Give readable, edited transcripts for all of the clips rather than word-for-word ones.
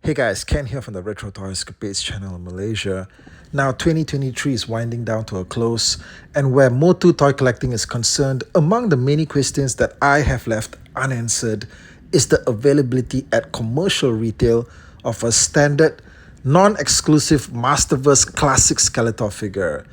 Hey guys, Ken here from the Retro Toy Escapades channel in Malaysia. Now 2023 is winding down to a close, and where MOTU toy collecting is concerned, among the many questions that I have left unanswered is the availability at commercial retail of a standard, non-exclusive Masterverse Classic Skeletor figure.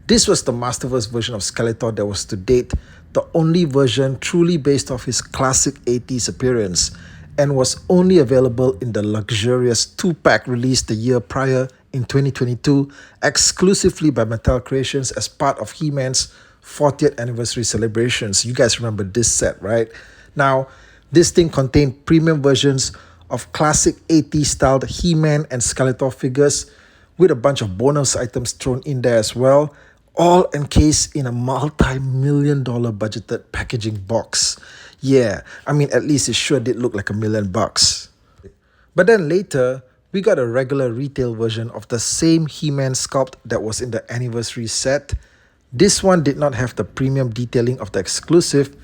This was the Masterverse version of Skeletor that was to date the only version truly based off his classic 80s appearance, and was only available in the luxurious 2-pack released the year prior in 2022 exclusively by Mattel Creations as part of He-Man's 40th anniversary celebrations. You guys remember this set, right? Now, this thing contained premium versions of classic 80s styled He-Man and Skeletor figures with a bunch of bonus items thrown in there as well, all encased in a multi-million-dollar budgeted packaging box. Yeah, I mean, at least it sure did look like $1 million. But then later, we got a regular retail version of the same He-Man sculpt that was in the anniversary set. This one did not have the premium detailing of the exclusive,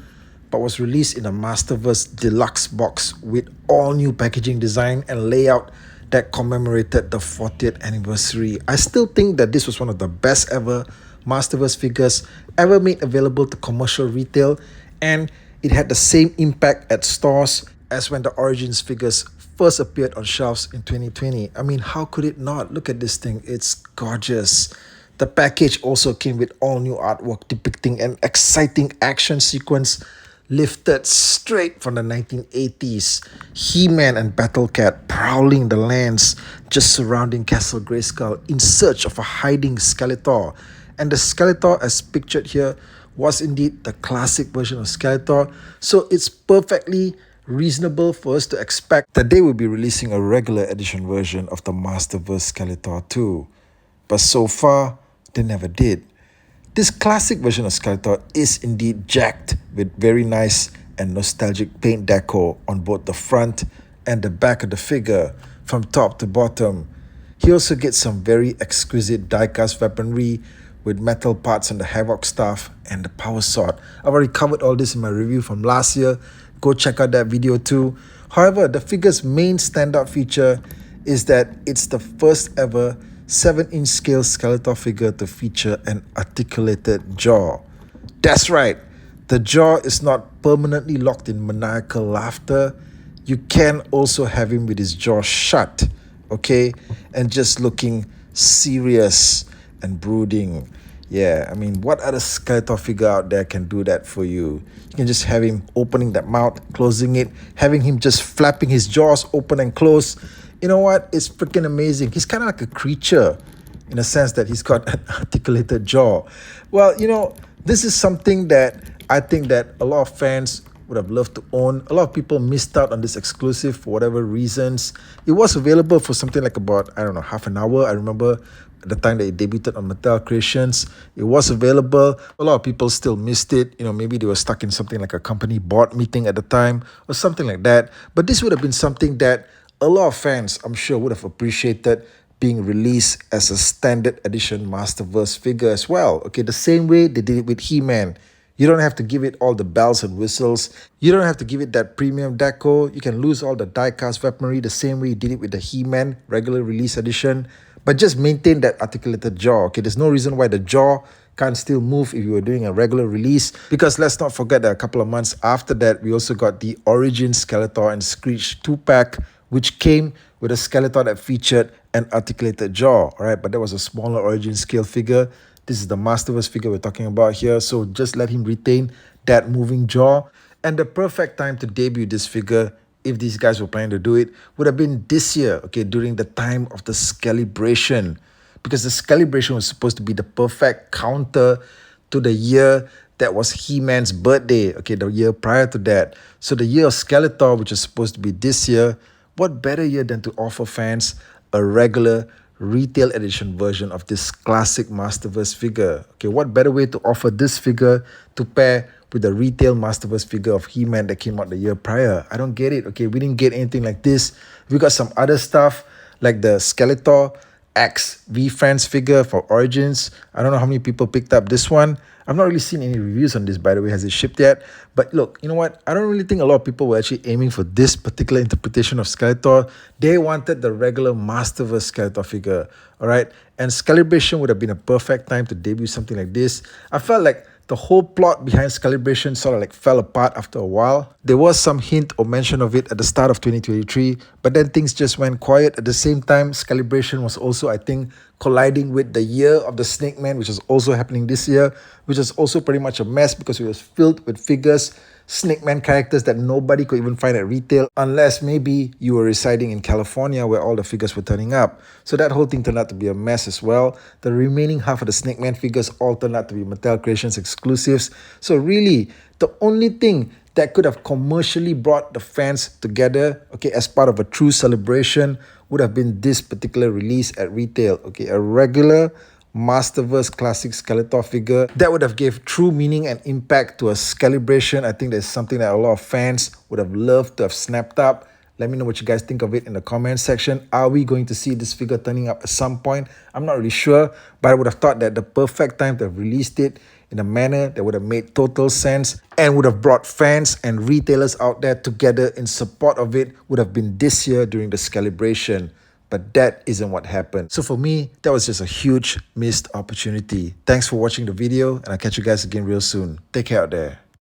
but was released in a Masterverse Deluxe box with all new packaging design and layout that commemorated the 40th anniversary. I still think that this was one of the best ever Masterverse figures ever made available to commercial retail, and it had the same impact at stores as when the Origins figures first appeared on shelves in 2020. I mean, how could it not? Look at this thing, it's gorgeous. The package also came with all new artwork depicting an exciting action sequence lifted straight from the 1980s. He-Man and Battle Cat prowling the lands just surrounding Castle Grayskull in search of a hiding Skeletor. And the Skeletor as pictured here was indeed the classic version of Skeletor, so it's perfectly reasonable for us to expect that they will be releasing a regular edition version of the Masterverse Skeletor too. But so far, they never did. This classic version of Skeletor is indeed jacked with very nice and nostalgic paint deco on both the front and the back of the figure from top to bottom. He also gets some very exquisite die-cast weaponry with metal parts on the Havoc staff and the power sword. I've already covered all this in my review from last year. Go check out that video too. However, the figure's main standout feature is that it's the first ever 7-inch scale Skeletor figure to feature an articulated jaw. That's right, the jaw is not permanently locked in maniacal laughter. You can also have him with his jaw shut, okay, and just looking serious and brooding. Yeah, I mean, what other Skeletor figure out there can do that for you? You can just have him opening that mouth, closing it, having him just flapping his jaws open and close. You know what? It's freaking amazing. He's kind of like a creature in a sense that he's got an articulated jaw. Well, you know, this is something that I think that a lot of fans would have loved to own. A lot of people missed out on this exclusive for whatever reasons. It was available for something like about, I don't know, half an hour. I remember at the time that it debuted on Mattel Creations, it was available. A lot of people still missed it. You know, maybe they were stuck in something like a company board meeting at the time or something like that. But this would have been something that a lot of fans, I'm sure, would have appreciated being released as a standard edition Masterverse figure as well. Okay, the same way they did it with He-Man. You don't have to give it all the bells and whistles. You don't have to give it that premium deco. You can lose all the die-cast weaponry the same way you did it with the He-Man regular release edition. But just maintain that articulated jaw. Okay, there's no reason why the jaw can't still move if you were doing a regular release. Because let's not forget that a couple of months after that, we also got the Origin Skeletor and Screech 2-pack, which came with a Skeletor that featured an articulated jaw. All right, but that was a smaller Origin scale figure. This is the Masterverse figure we're talking about here. So just let him retain that moving jaw. And the perfect time to debut this figure, if these guys were planning to do it, would have been this year, okay, during the time of the Skelebration. Because the Skelebration was supposed to be the perfect counter to the year that was He-Man's birthday, okay, the year prior to that. So the year of Skeletor, which is supposed to be this year, what better year than to offer fans a regular retail edition version of this classic Masterverse figure? Okay, what better way to offer this figure to pair with the retail Masterverse figure of He-Man that came out the year prior? I don't get it. Okay, we didn't get anything like this. We got some other stuff like the Skeletor X V-Friends figure for Origins. I don't know how many people picked up this one. I've not really seen any reviews on this, by the way. Has it shipped yet? But look, you know what? I don't really think a lot of people were actually aiming for this particular interpretation of Skeletor. They wanted the regular Masterverse Skeletor figure, all right? And Skelebration would have been a perfect time to debut something like this. I felt like the whole plot behind Skelebration sort of like fell apart after a while. There was some hint or mention of it at the start of 2023, but then things just went quiet. At the same time, Skelebration was also, I think, colliding with the year of the Snake Man, which is also happening this year, which is also pretty much a mess because it was filled with figures, Snake Man characters that nobody could even find at retail unless maybe you were residing in California where all the figures were turning up. So that whole thing turned out to be a mess as well. The remaining half of the Snake Man figures all turned out to be Mattel Creations exclusives. So really, the only thing that could have commercially brought the fans together, okay, as part of a true celebration would have been this particular release at retail, okay, a regular Masterverse Classic Skeletor figure that would have gave true meaning and impact to a Skelebration. I think that's something that a lot of fans would have loved to have snapped up. Let me know what you guys think of it in the comment section. Are we going to see this figure turning up at some point? I'm not really sure, but I would have thought that the perfect time to have released it in a manner that would have made total sense and would have brought fans and retailers out there together in support of it would have been this year during the Skelebration. But that isn't what happened. So for me, that was just a huge missed opportunity. Thanks for watching the video, and I'll catch you guys again real soon. Take care out there.